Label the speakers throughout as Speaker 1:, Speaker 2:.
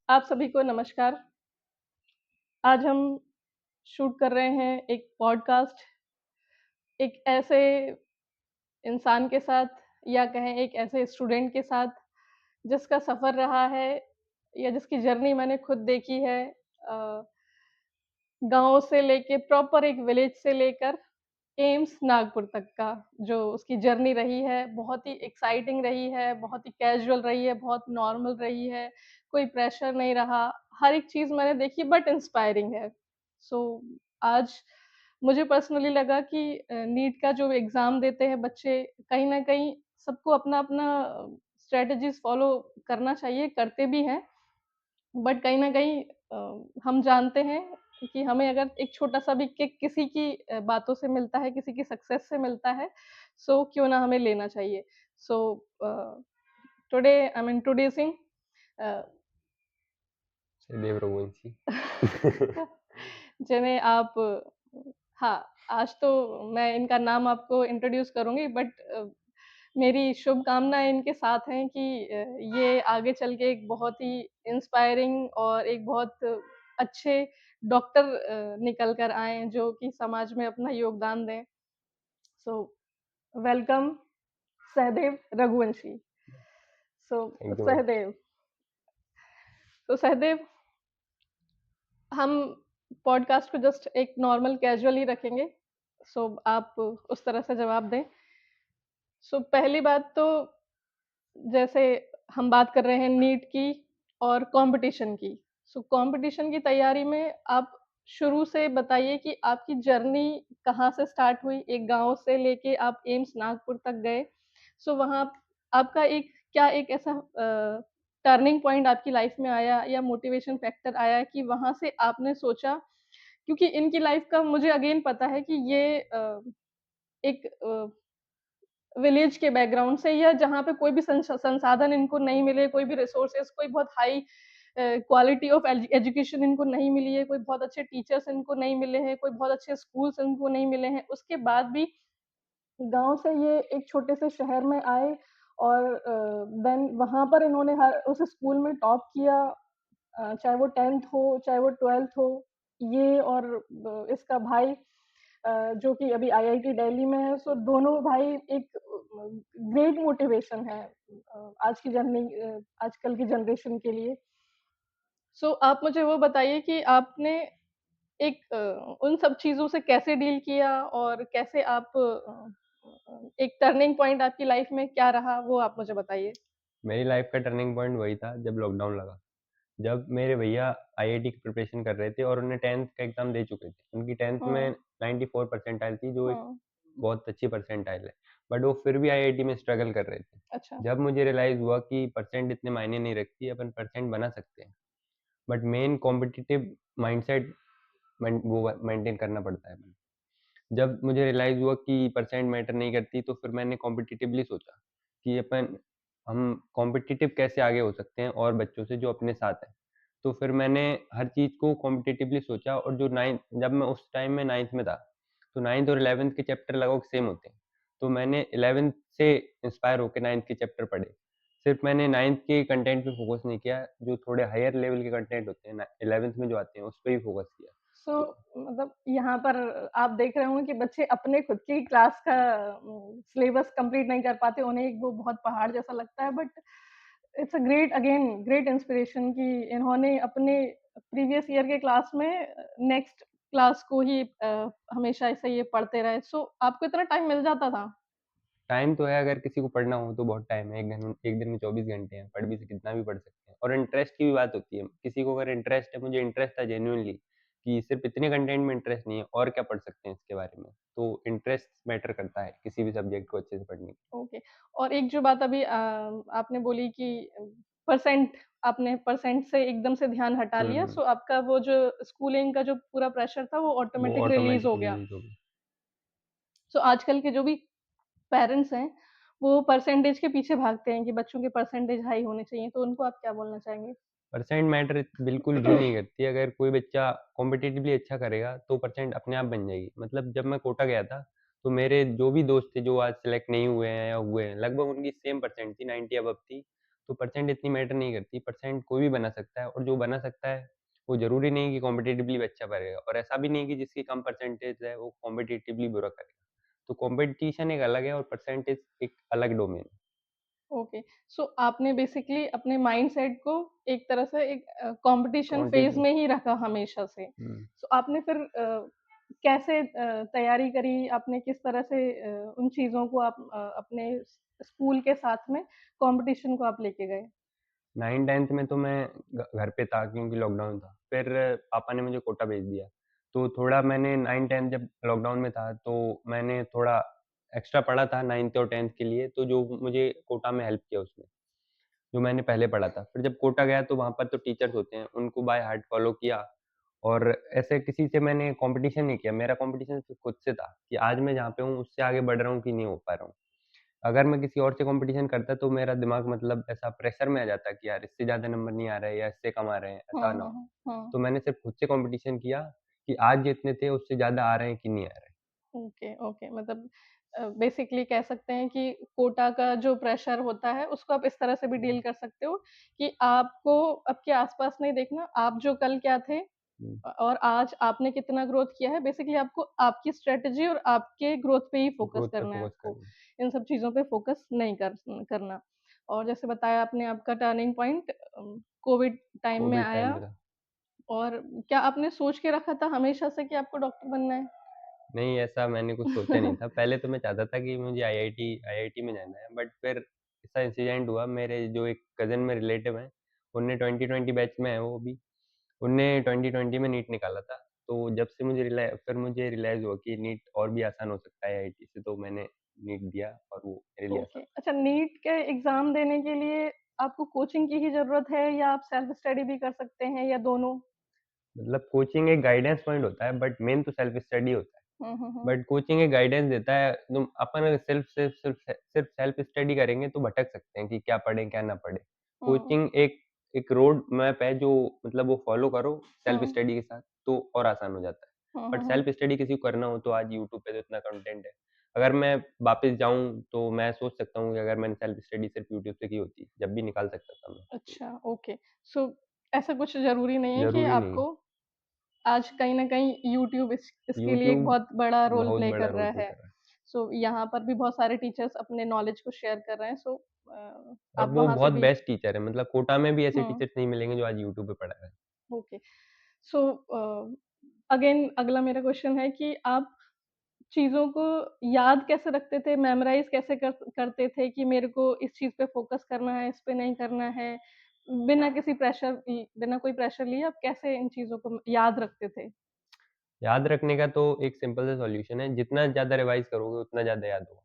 Speaker 1: आप सभी को नमस्कार। आज हम शूट कर रहे हैं एक पॉडकास्ट एक ऐसे इंसान के साथ या कहें एक ऐसे स्टूडेंट के साथ जिसका सफ़र रहा है या जिसकी जर्नी मैंने खुद देखी है। अ, गाँव से लेके प्रॉपर एक विलेज से लेकर एम्स नागपुर तक का जो उसकी जर्नी रही है, बहुत ही एक्साइटिंग रही है, बहुत ही कैजुअल रही है, बहुत नॉर्मल रही है, कोई प्रेशर नहीं रहा। हर एक चीज़ मैंने देखी बट इंस्पायरिंग है। सो आज मुझे पर्सनली लगा कि नीट का जो एग्ज़ाम देते हैं बच्चे, कहीं न कहीं सबको अपना-अपना स्ट्रैटेजीज़ फ़ॉलो करना चाहिए, करते भी हैं। बट कहीं न कहीं हम जानते हैं कि हमें अगर एक छोटा-सा भी किक किसी की बातों से मिलता है, किसी की सक्सेस से मिलता है, सो क्यों ना हमें लेना चाहिए। So today I am introducing a,
Speaker 2: Dev Raghuvanshi.
Speaker 1: जिन्हें आप हाँ, आज तो मैं इनका नाम आपको इंट्रोड्यूस करूँगी बट मेरी शुभकामनाएँ इनके साथ हैं कि ये आगे चल के एक बहुत ही इंस्पायरिंग और एक बहुत अच्छे डॉक्टर निकल कर आएँ, जो कि समाज में अपना योगदान दें। So welcome Sahdev Raghuvanshi. So
Speaker 2: thank you ma'am.
Speaker 1: Sahdev तो सहदेव हम पॉडकास्ट को जस्ट एक नॉर्मल कैजुअल ही रखेंगे। सो आप उस तरह से जवाब दें। सो पहली बात तो जैसे हम बात कर रहे हैं नीट की और कॉम्पिटिशन की। सो कॉम्पिटिशन की तैयारी में आप शुरू से बताइए कि आपकी जर्नी कहाँ से स्टार्ट हुई? एक गाँव से लेके आप एम्स नागपुर तक गए। सो वहाँ आपका एक क्या एक ऐसा टर्निंग पॉइंट आपकी लाइफ में आया या मोटिवेशन फैक्टर आया कि वहाँ से आपने सोचा क्योंकि इनकी लाइफ का मुझे अगेन पता है कि ये एक विलेज के बैकग्राउंड से या जहाँ पे कोई भी संसाधन इनको नहीं मिले, कोई भी रिसोर्सेज़, कोई बहुत हाई क्वालिटी ऑफ एजुकेशन इनको नहीं मिली है, कोई बहुत अच्छे टीचर्स इनको नहीं मिले हैं, कोई बहुत अच्छे स्कूल्स इनको नहीं मिले हैं। उसके बाद भी गाँव से ये एक छोटे से शहर में आए और देन वहाँ पर इन्होंने हर उस स्कूल में टॉप किया। चाहे वो 10th हो, चाहे वो 12th हो, ये और इसका भाई जो कि अभी आईआईटी दिल्ली में है, सो दोनों भाई एक ग्रेट मोटिवेशन है आजकल की जनरेशन के लिए। सो आप मुझे वो बताइए कि आपने एक उन सब चीज़ों से कैसे डील किया और कैसे आप एक टर्निंग पॉइंट आपकी लाइफ में क्या रहा, वो आप मुझे बताइए?
Speaker 2: मेरी लाइफ का टर्निंग पॉइंट वही था जब लॉकडाउन लगा। जब मेरे भैया आईआईटी की प्रिपरेशन कर रहे थे और उन्हें 10th का एग्ज़ाम दे चुके थे। उनकी 10th में
Speaker 1: हुँ,
Speaker 2: 94 परसेंटाइल थी, जो एक
Speaker 1: हुँ,
Speaker 2: बहुत अच्छी परसेंटाइल है। बट वो फिर भी आईआईटी में स्ट्रगल कर रहे थे।
Speaker 1: अच्छा।
Speaker 2: जब मुझे रियलाइज़ हुआ कि परसेंट इतने मायने नहीं रखती, अपन परसेंट बना सकते हैं। बट मेन कॉम्पिटिटिव माइंडसेट वो मेंटेन करना पड़ता है। जब मुझे रियलाइज़ हुआ कि परसेंट मैटर नहीं करती, तो फिर मैंने कॉम्पिटिटिवली सोचा कि हम कॉम्पिटिटिव कैसे आगे हो सकते हैं और बच्चों से जो अपने साथ हैं। तो फिर मैंने हर चीज़ को कॉम्पिटिटिवली सोचा, और जो 9th जब मैं उस टाइम में 9th में था, तो 9th और 11th के चैप्टर लगभग सेम होते हैं। तो मैंने 11th से इंस्पायर होके 9th के चैप्टर पढ़े। सिर्फ़ मैंने 9th के कंटेंट पे फ़ोकस नहीं किया, जो थोड़े हायर लेवल के कंटेंट होते हैं ना 11th में जो आते हैं, उस पे ही फ़ोकस किया।
Speaker 1: सो
Speaker 2: तो
Speaker 1: मतलब यहाँ पर आप देख रहे होंगे कि बच्चे अपने खुद की क्लास का सिलेबस कंप्लीट नहीं कर पाते, उन्हें वो बहुत पहाड़ जैसा लगता है but it's a great inspiration कि इन्होंने अपने प्रीवियस ईयर के क्लास में नेक्स्ट क्लास को ही हमेशा ऐसे ये पढ़ते रहे। सो आपको इतना टाइम मिल जाता था?
Speaker 2: टाइम तो है, अगर किसी को पढ़ना हो तो बहुत टाइम है। एक दिन में 24 घंटे हैं, पढ़ भी से कितना भी पढ़ सकते हैं। और इंटरेस्ट की भी बात होती है। किसी को अगर इंटरेस्ट है, मुझे इंटरेस्ट था जेन्युइनली कि सिर्फ़ इतने कंटेंट में इंटरेस्ट नहीं है, और क्या पढ़ सकते हैं इसके बारे में। तो इंटरेस्ट मैटर करता है किसी भी सब्जेक्ट को अच्छे से पढ़ने के लिए।
Speaker 1: ओके। और एक जो बात अभी आपने बोली कि परसेंट आपने परसेंट से एकदम से ध्यान हटा
Speaker 2: हुँ,
Speaker 1: लिया,
Speaker 2: हुँ।
Speaker 1: सो आपका वो जो स्कूलिंग का जो पूरा प्रेशर था वो
Speaker 2: वो
Speaker 1: ऑटोमेटिक रिलीज़ हो
Speaker 2: ऑटोमैटिक
Speaker 1: गया।
Speaker 2: रिलीज़ हो गई।
Speaker 1: सो आजकल के जो भी पेरेंट्स हैं, वो परसेंटेज के पीछे भागते हैं कि बच्चों के परसेंटेज हाई होने चाहिए, तो उनको आप क्या बोलना चाहेंगे?
Speaker 2: परसेंट मैटर बिल्कुल भी नहीं करती। अगर कोई बच्चा कॉम्पिटिटिवली अच्छा करेगा, तो परसेंट अपने आप बन जाएगी। मतलब जब मैं कोटा गया था, तो मेरे जो भी दोस्त थे जो आज सेलेक्ट नहीं हुए हैं या हुए हैं, लगभग उनकी सेम परसेंट थी, 90 अबव थी। तो परसेंट इतनी मैटर नहीं करती, परसेंट कोई भी बना सकता है और जो बना सकता है, वो ज़रूरी नहीं कि कॉम्पिटिटिवली भी अच्छा करेगा और ऐसा भी नहीं कि जिसकी कम परसेंटेज है, वो कॉम्पिटिटिवली बुरा करेगा। तो कॉम्पिटिशन एक अलग है और परसेंटेज एक अलग डोमेन है।
Speaker 1: ओके, सो आपने बेसिकली अपने माइंडसेट को एक तरह से एक कॉम्पिटिशन फेज़
Speaker 2: कॉन्टिटी
Speaker 1: में ही रखा हमेशा से।
Speaker 2: हुँ।
Speaker 1: सो आपने फिर कैसे तैयारी करी? आपने किस तरह से उन चीज़ों को आप अपने स्कूल के साथ में कॉम्पिटिशन को आप लेके गए?
Speaker 2: 9th-10th में तो मैं घर पे था क्योंकि लॉकडाउन था। फिर पापा ने मुझे कोटा भेज दिया। तो थोड़ा मैंने 9th-10th जब लॉकडाउन में था तो मैंने थोड़ा एक्स्ट्रा पढ़ा था 9th और 10th के लिए तो जो मुझे कोटा में हेल्प किया उसने, जो मैंने पहले पढ़ा था। फिर जब कोटा गया तो वहाँ पर तो टीचर्स होते हैं, उनको बाय हार्ट फ़ॉलो किया और ऐसे किसी से मैंने कॉम्पिटिशन नहीं किया। मेरा कॉम्पिटिशन सिर्फ़ खुद से था कि आज मैं जहाँ पे हूँ उससे आगे बढ़ रहा हूँ कि नहीं हो पा रहा हूँ। अगर मैं किसी और से कॉम्पिटिशन करता तो मेरा दिमाग मतलब ऐसा प्रेशर में आ जाता कि यार इससे ज़्यादा नंबर नहीं आ रहे या इससे कम आ रहे हैं,
Speaker 1: हाँ,
Speaker 2: ऐसा ना
Speaker 1: हाँ,
Speaker 2: हो।
Speaker 1: हाँ, हाँ।
Speaker 2: तो मैंने सिर्फ़ खुद से कॉम्पिटिशन किया कि आज जितने थे उससे ज़्यादा आ रहे हैं कि नहीं आ रहे।
Speaker 1: ओके, ओके मतलब बेसिकली कह सकते हैं कि कोटा का जो प्रेशर होता है, उसको आप इस तरह से भी डील कर सकते हो कि आपको आपके आस-पास नहीं देखना, आप जो कल क्या थे
Speaker 2: हुँ,
Speaker 1: और आज आपने कितना ग्रोथ किया है, बेसिकली आपको आपकी स्ट्रैटेजी और आपके ग्रोथ पे ही फ़ोकस
Speaker 2: ग्रोथ पे
Speaker 1: करना है
Speaker 2: फ़ोकस
Speaker 1: आपको,
Speaker 2: करना।
Speaker 1: इन सब चीज़ों पे फ़ोकस नहीं करना। और जैसे बताया आपने आपका टर्निंग पॉइंट कोविड टाइम में
Speaker 2: कोविड टाइम
Speaker 1: आया
Speaker 2: में था।
Speaker 1: और क्या आपने सोच के रखा था हमेशा से कि आपको डॉक्टर बनना है?
Speaker 2: नहीं, ऐसा मैंने कुछ सोचा नहीं था। पहले तो मैं चाहता था कि मुझे आईआईटी में जाना है, बट फिर ऐसा इंसिडेंट हुआ मेरे जो एक कज़िन में रिलेटिव हैं, उनने 2020 बैच में है वो अभी, उनने 2020 में नीट निकाला था। तो जब से मुझे रियलाइज़ हुआ कि नीट और भी आसान हो सकता है आईआईटी से, तो मैंने नीट दिया और वो मेरे लिए
Speaker 1: ओके,
Speaker 2: आसान
Speaker 1: अच्छा नीट के एग्ज़ाम देने के लिए आपको कोचिंग की ही ज़रूरत है या आप सेल्फ स्टडी भी कर सकते हैं या दोनों?
Speaker 2: मतलब कोचिंग एक गाइडेंस पॉइंट होता है, बट मेन तो सेल्फ स्टडी होता है।
Speaker 1: हुँ, हुँ, हुँ।
Speaker 2: बट कोचिंग एक गाइडेंस देता है, तुम अपन अगर सिर्फ सेल्फ स्टडी करेंगे तो भटक सकते हैं कि क्या पढ़ें, क्या ना पढ़ें।
Speaker 1: हुँ,
Speaker 2: कोचिंग एक एक रोड मैप है जो मतलब वो फ़ॉलो करो सेल्फ
Speaker 1: हुँ।
Speaker 2: स्टडी के साथ तो और आसान हो जाता है।
Speaker 1: हुँ,
Speaker 2: बट
Speaker 1: हुँ, हुँ।
Speaker 2: सेल्फ स्टडी किसी को करना हो तो आज यूट्यूब पे तो इतना कंटेंट है। अगर मैं वापस जाऊँ तो मैं सोच सकता हूँ कि अगर मैंने सेल्फ स्टडी सिर्फ यूट्यूब से की होती, जब भी निकाल सकता था मैं। तो
Speaker 1: अच्छा, ओके। सो ऐसा कुछ ज़रूरी नहीं है कि
Speaker 2: ज़रूरी नहीं है।
Speaker 1: आपको आज कहीं न कहीं यूट्यूब इसके लिए एक
Speaker 2: यूट्यूब
Speaker 1: बहुत बड़ा रोल
Speaker 2: बहुत
Speaker 1: प्ले
Speaker 2: बड़ा
Speaker 1: कर
Speaker 2: रोल
Speaker 1: रहा
Speaker 2: प्ले
Speaker 1: है।
Speaker 2: कर रहा है।
Speaker 1: सो यहाँ पर भी बहुत सारे टीचर्स अपने नॉलेज को शेयर कर रहे हैं
Speaker 2: और
Speaker 1: आप
Speaker 2: वो
Speaker 1: वहाँ से
Speaker 2: बहुत
Speaker 1: भी
Speaker 2: बेस्ट टीचर है, मतलब कोटा में भी ऐसे
Speaker 1: हुँ,
Speaker 2: टीचर्स नहीं मिलेंगे जो आज यूट्यूब पे पढ़ा रहे हैं।
Speaker 1: ओके। सो अगेन अगला मेरा क्वेश्चन है कि आप चीज़ों को याद कैसे रखते थे, मेमोराइज़ कैसे करते थे कि मेरे को इस चीज़ पे फ़ोकस करना है, इस पे नहीं करना है? बिना कोई प्रेशर लिए आप कैसे इन चीज़ों को याद रखते थे?
Speaker 2: याद रखने का तो एक सिंपल सा सॉल्यूशन है, जितना ज़्यादा रिवाइज़ करोगे उतना ज़्यादा याद होगा।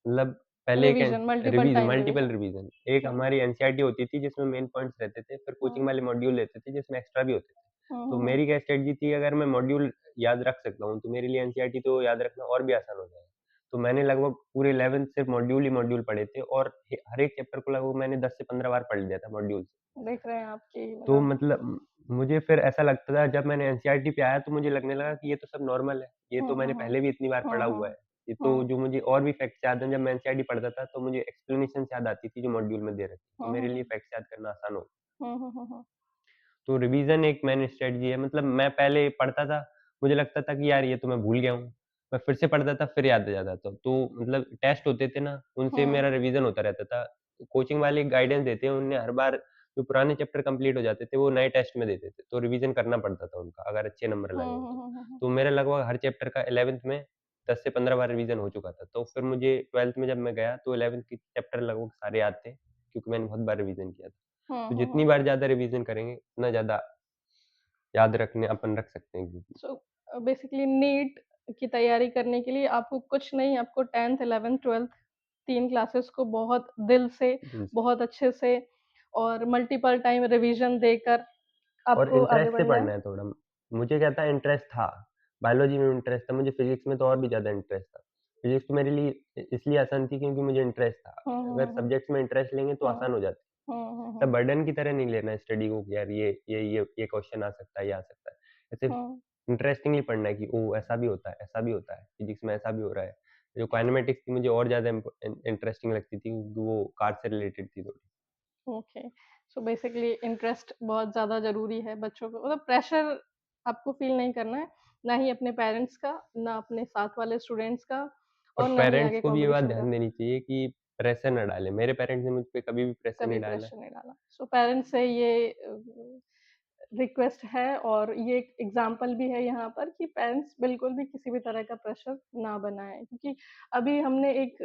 Speaker 2: मतलब पहले एक
Speaker 1: revision, multiple
Speaker 2: revision
Speaker 1: time
Speaker 2: multiple
Speaker 1: revision.
Speaker 2: Revision, एक
Speaker 1: हुँ,
Speaker 2: हमारी एनसीईआरटी होती थी जिसमें मेन पॉइंट्स रहते थे, फिर कोचिंग
Speaker 1: हुँ।
Speaker 2: वाले मॉड्यूल लेते थे जिसमें एक्स्ट्रा भी होते थे।
Speaker 1: हुँ,
Speaker 2: तो
Speaker 1: हुँ, हुँ।
Speaker 2: मेरी क्या स्ट्रैटेजी थी, अगर मैं मॉड्यूल याद रख सकता हूँ, तो मेरे लिए एनसीईआरटी तो याद रखना और भी आसान हो जाएगा। तो मैंने लगभग पूरे 11th सिर्फ मॉड्यूल ही मॉड्यूल पढ़े थे और हर एक चैप्टर को लगभग मैंने 10 से 15 बार पढ़ लिया था मॉड्यूल से।
Speaker 1: देख रहे हैं आपकी
Speaker 2: तो
Speaker 1: मतलब
Speaker 2: मतलब मुझे फिर ऐसा लगता था जब मैंने एनसीईआरटी पे आया तो मुझे लगने लगा कि ये तो सब नॉर्मल है। ये
Speaker 1: हुँ,
Speaker 2: तो मैंने
Speaker 1: हुँ, हुँ।
Speaker 2: पहले भी इतनी बार
Speaker 1: हुँ,
Speaker 2: पढ़ा हुआ
Speaker 1: हुँ।
Speaker 2: है। ये तो
Speaker 1: हुँ।
Speaker 2: जो मुझे और भी फैक्ट्स याद हैं जब मैं एनसीईआरटी पढ़ता था तो मुझे एक्सप्लेनेशंस याद आती थी जो मॉड्यूल में दे रहे थे। तो
Speaker 1: हुँ,
Speaker 2: मेरे
Speaker 1: हुँ,
Speaker 2: लिए
Speaker 1: हुँ।
Speaker 2: फैक्ट्स याद करना आसान हो।
Speaker 1: हुँ, हुँ, हुँ, हुँ।
Speaker 2: तो रिवीजन एक मेन स्ट्रैटेजी है, मतलब मैं पहले पढ़ता था, मुझे लगता था कि यार ये तो मैं भूल गया हूँ। मैं फिर से पढ़ता था, फिर याद आ जाता था। तो मतलब टेस्ट होते थे ना, उनसे
Speaker 1: हुँ।
Speaker 2: मेरा रिवीजन होता रहता था। कोचिंग वाले गाइडेंस देते हैं, उनने हर बार जो पुराने चैप्टर कंप्लीट हो जाते थे, वो नए टेस्ट में देते थे। तो रिवीजन करना पड़ता था उनका, अगर अच्छे नंबर
Speaker 1: हुँ,
Speaker 2: लाने हो
Speaker 1: हुँ,
Speaker 2: तो।
Speaker 1: हुँ, हुँ, हुँ।
Speaker 2: तो मेरा लगभग हर चैप्टर का 11th में 10 से 15 बार रिवीजन हो चुका था। तो फिर मुझे 12th में जब मैं गया, तो 11th के चैप्टर लगभग सारे याद थे, क्योंकि मैंने बहुत बार रिवीजन किया था।
Speaker 1: हुँ,
Speaker 2: तो
Speaker 1: हुँ,
Speaker 2: जितनी
Speaker 1: हुँ।
Speaker 2: बार ज़्यादा रिवीजन करेंगे, उतना ज़्यादा याद रखने अपन रख सकते हैं चीज़ें।
Speaker 1: सो बेसिकली नीट की तैयारी करने के लिए आपको कुछ नहीं, आपको 10th, 11th, 12th 3 क्लासेस को बहुत दिल से,
Speaker 2: दिल से
Speaker 1: बहुत अच्छे से और मल्टीपल टाइम रिवीजन देकर
Speaker 2: और
Speaker 1: आपको आगे
Speaker 2: इंटरेस्ट से
Speaker 1: बढ़ना है।
Speaker 2: पढ़ना है थोड़ा। मुझे क्या था, इंटरेस्ट था, बायोलॉजी में इंटरेस्ट था, मुझे फिज़िक्स में तो और भी ज़्यादा इंटरेस्ट था। फिज़िक्स तो मेरे लिए इसलिए आसान थी क्योंकि मुझे इंटरेस्ट था।
Speaker 1: हुँ, हुँ,
Speaker 2: अगर
Speaker 1: हुँ, हुँ।
Speaker 2: सब्जेक्ट्स में इंटरेस्ट लेंगे तो
Speaker 1: हुँ।
Speaker 2: आसान हो जाती है।
Speaker 1: हुँ, हुँ,
Speaker 2: सब
Speaker 1: हुँ।
Speaker 2: बर्डन की तरह नहीं लेना है स्टडी को कि यार ये क्वेश्चन आ सकता है, ये आ सकता है। ऐसे
Speaker 1: हुँ।
Speaker 2: इंटरेस्टिंगली पढ़ना है कि ओह! ऐसा भी होता है, ऐसा भी होता है, फिज़िक्स में ऐसा भी हो रहा है। जो काइनेमैटिक्स थी मुझे और ज़्यादा इंटरेस्टिंग लगती थी क्योंकि वो कार्स से रिलेटेड थी थोड़ी।
Speaker 1: ओके। सो बेसिकली इंटरेस्ट बहुत ज़्यादा ज़रूरी है बच्चों को, मतलब प्रेशर आपको फ़ील नहीं करना है, ना ही अपने पेरेंट्स का, ना अपने साथ वाले स्टूडेंट्स का
Speaker 2: और
Speaker 1: और ना ही
Speaker 2: पेरेंट्स
Speaker 1: आगे
Speaker 2: को भी ये बात
Speaker 1: कॉम्पिटिशन का।
Speaker 2: ध्यान देनी चाहिए कि प्रेशर ना डालें। मेरे पेरेंट्स ने मुझ पे कभी भी प्रेशर
Speaker 1: कभी
Speaker 2: नहीं डाला।
Speaker 1: प्रेशर नहीं डाला। सो पेरेंट्स से ये रिक्वेस्ट है और ये एक एग्ज़ाम्पल भी है यहाँ पर कि पेरेंट्स बिल्कुल भी किसी भी तरह का प्रेशर ना बनाएँ, क्योंकि अभी हमने एक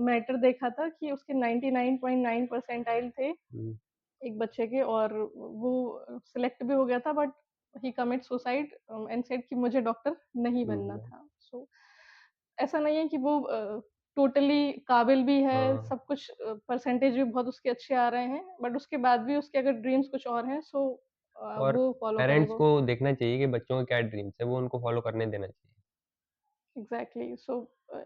Speaker 1: मैटर देखा था कि उसके 99.9 परसेंटाइल थे
Speaker 2: हुँ,
Speaker 1: एक बच्चे के, और वो सिलेक्ट भी हो गया था, but he commit suicide and said कि मुझे डॉक्टर नहीं बनना
Speaker 2: हुँ,
Speaker 1: था। सो ऐसा नहीं है कि वो टोटली काबिल भी है,
Speaker 2: हाँ।
Speaker 1: सब कुछ परसेंटेज भी बहुत उसके अच्छे आ रहे हैं, बट उसके बाद भी उसके अगर ड्रीम्स कुछ और हैं, सो
Speaker 2: और
Speaker 1: वो फॉलो करे
Speaker 2: पेरेंट्स
Speaker 1: वो।
Speaker 2: को देखना चाहिए कि बच्चों के क्या ड्रीम्स है, वो उनको फॉलो करने देना चाहिए।
Speaker 1: एग्ज़ैक्टली। सो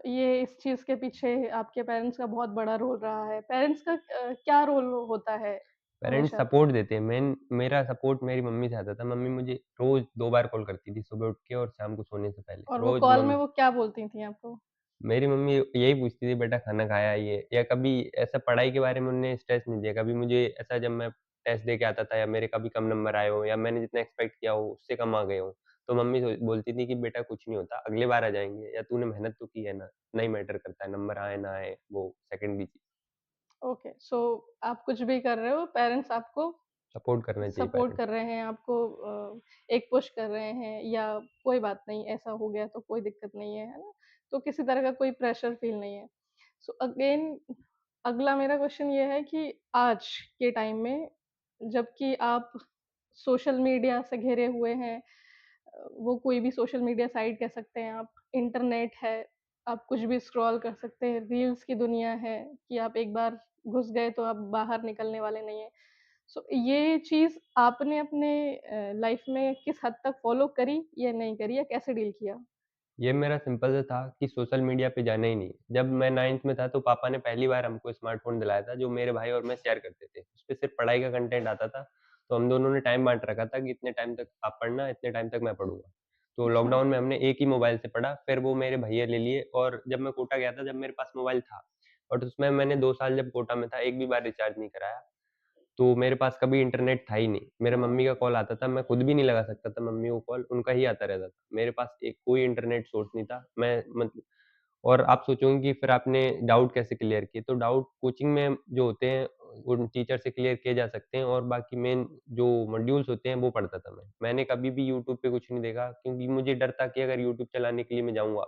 Speaker 1: ये इस चीज़ के पीछे आपके पेरेंट्स का बहुत बड़ा रोल रहा है। पेरेंट्स का क्या रोल होता है
Speaker 2: पेरेंट्स
Speaker 1: हमेशा?
Speaker 2: सपोर्ट देते हैं। मेरा सपोर्ट मेरी मम्मी से आता था। मम्मी मुझे रोज़ 2 बार कॉल करती थी, सुबह उठ के और शाम को सोने से पहले।
Speaker 1: और वो
Speaker 2: रोज़
Speaker 1: कॉल में
Speaker 2: मम
Speaker 1: वो क्या बोलती थी आपको?
Speaker 2: मेरी मम्मी यही पूछती थी, बेटा खाना खाया ये? या कभी ऐसा पढ़ाई के बारे में उन्होंने स्ट्रेस नहीं दिया। कभी मुझे ऐसा जब मैं टेस्ट दे के आता था या मेरे कभी कम नंबर आए हों या मैंने जितना एक्सपेक्ट किया हो उससे कम आ गए हों, तो मम्मी बोलती थी कि बेटा कुछ नहीं होता, अगली बार आ जाएँगे या तूने मेहनत तो की है ना, नहीं मैटर करता है, नंबर आए ना आए, वो सेकेंडरी चीज़।
Speaker 1: ओके, सो आप कुछ भी कर रहे हो, पेरेंट्स आपको
Speaker 2: सपोर्ट करना चाहिए
Speaker 1: सपोर्ट
Speaker 2: पेरेंट्स।
Speaker 1: कर रहे हैं, आपको एक पुश कर रहे हैं, या कोई बात नहीं, ऐसा हो गया तो कोई दिक्कत नहीं है ना? तो किसी तरह का कोई प्रेशर फ़ील नहीं है। सो अगेन अगला मेरा क्वेश्चन ये है कि आज के टाइम में जबकि आप सोशल मीडिया से घिरे हुए हैं, वो कोई भी सोशल मीडिया साइट कह सकते हैं आप, इंटरनेट है, आप कुछ भी स्क्रॉल कर सकते हैं, रील्स की दुनिया है कि आप एक बार घुस गए तो आप बाहर निकलने वाले नहीं हैं। सो ये चीज़ आपने अपने लाइफ में किस हद तक फ़ॉलो करी या नहीं करी, या कैसे डील किया?
Speaker 2: ये मेरा सिंपल सा था कि सोशल मीडिया पे जाना ही नहीं। जब मैं 9th में था तो पापा ने पहली बार हमको स्मार्टफ़ोन दिलाया था जो मेरे भाई और मैं शेयर करते थे। उसपे सिर्फ़ पढ़ाई का कंटेंट आता था, तो हम दोनों ने टाइम बाँट रखा था कि इतने टाइम तक आप पढ़ना, इतने टाइम तक मैं पढ़ूँगा। तो
Speaker 1: अच्छा,
Speaker 2: लॉकडाउन में हमने एक ही मोबाइल से पढ़ा, फिर वो मेरे भैया ले लिए और जब मैं कोटा गया था जब मेरे पास मोबाइल था, बट उसमें मैंने 2 साल जब कोटा में था, एक भी बार रिचार्ज नहीं कराया। तो मेरे पास कभी इंटरनेट था ही नहीं। मेरे मम्मी का कॉल आता था, मैं खुद भी नहीं लगा सकता था मम्मी को कॉल, उनका ही आता रहता था। मेरे पास एक कोई इंटरनेट सोर्स नहीं था। मैं मतलब और आप सोचोगे कि फिर आपने डाउट कैसे क्लियर किए? तो डाउट कोचिंग में जो होते हैं, उन टीचर से क्लियर किए जा सकते हैं और बाकी मेन जो मॉड्यूल्स होते हैं, वो पढ़ता था मैं। मैंने कभी भी यूट्यूब पे कुछ नहीं देखा क्योंकि मुझे डर था कि अगर यूट्यूब चलाने के लिए मैं जाऊँगा,